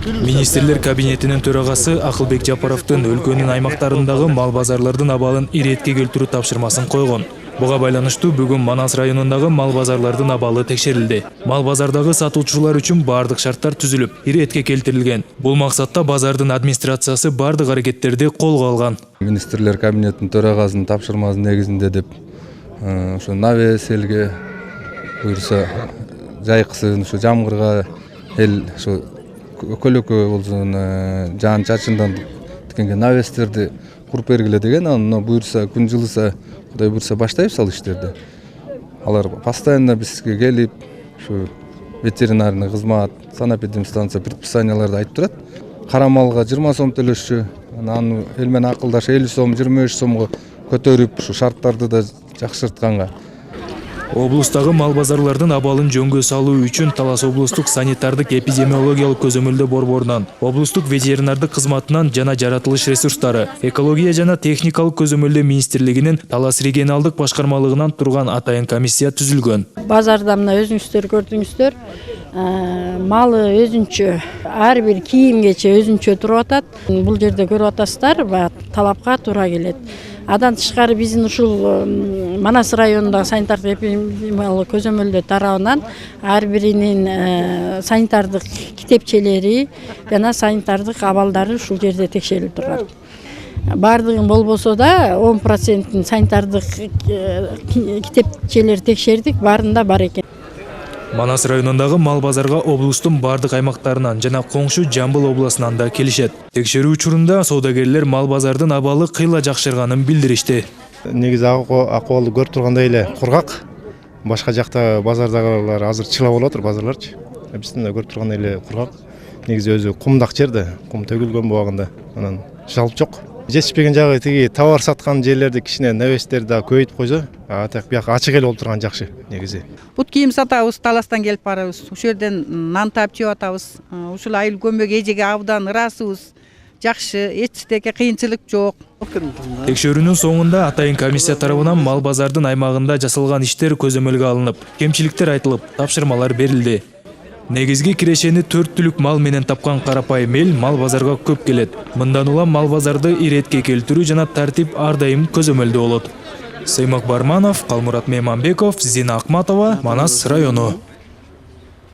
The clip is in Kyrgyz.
Министрлер кабинетинин төрагасы Акылбек Жапаровдун өлкөнүн аймактарындагы мал базарлардын абалын иретке келтирүү тапшырмасын койгон. Буга байланыштуу бүгүн Манас районундагы мал базарлардын абалы текшерилди. Мал базардагы сатуучулар үчүн бардык шарттар түзүлүп, иретке келтирилген. Бул максатта базардын администрациясы бардык аракеттерди колго алган. Министрлер кабинетинин төрагасынын тапшырмасынын негизинде деп ошо навес элге буюрса жайкысын, ушу жамгырга эл ушу көлөкө болсун жаан чачындан тикенген навестерди куруп бергиле деген, анан буюрса күн жылыса, Кудай буюрса баштайбыз ал иштерди. Алар постоянно бизге келип, ушу ветеринарный кызмат, санэпидемстанция предписанияларды айтып турат. Кара малга 20 сом төлөшчү, анан эл менен акылдашып 50 сом, 25 сомго көтөрүп, ушу шарттарды да жакшыртканга. Облустагы мал базарлардын абалын жөнгө салуу үчүн Талас облустук санитардык эпидемиологиялык көзөмөлдөө борборунан, облустук ветеринардык кызматынан жана жаратылыш ресурстары, экология жана техникалык көзөмөлдөө министрлигинин Талас регионалдык башкармалыгынан турган атайын комиссия түзүлгөн. Базарда мына өзүңүздөр көрдүңүздөр, малы өзүнчө, ар бир кийимгече өзүнчө туруп атат. Бул жерде көрүп атасыздар, талапка туура келет. Адан тышкары биздин ушул Манас районундагы санитардык эпидемиологиялык көзөмөлдөө тарабынан ар биринин санитардык китепчелери жана санитардык абалдары ушул жерде текшерилип турат. Бардыгын болбосо да 10% санитардык китепчелери текшердик, баарында бар экен. Манас районундагы мал базарга облустун бардык аймактарынан жана коңшу Жамбыл областынан да келишет. Текшерүү учурунда соодагерлер мал базардын абалы кыйла жакшырганын билдиришти. Негизи акыбалды көрүп тургандай эле кургак. Башка жакта базардагылар азыр чыла болуп атыр, базарларчы. Биздин да көрүп тургандай эле кургак. Негизи өзү кумдак жерде, кум төгүлгөн убагында, анан жалп жок. Жетишпеген жагы тиги товар саткан жерлерди кичине навестер да көбөйтүп койсо, атак бияка ачык эле болуп турган жакшы негизи. Бут кийим сатабыз, Таластан келип барабыз. Ушул жерден нан таап жеп атабыз. Ушул айыл көмөк эжеге абдан ырасыбыз. Жакшы, эчтеке кыйынчылык жок. Текшерүүнүн соңунда атайын комиссия тарабынан мал базардын аймагында жасалган иштер көзөмөлгө алынып, кемчиликтер айтылып, тапшырмалар берилди. Негизги кирешени 4 түлүк мал менен тапкан карапайым эл мал базарга көп келет. Мындан улам мал базарды иретке келтирүү жана тартип ар дайым көзөмөлдө болот. Сеймак Барманов, Калмурат Мейманбеков, Зина Акматова, Манас району.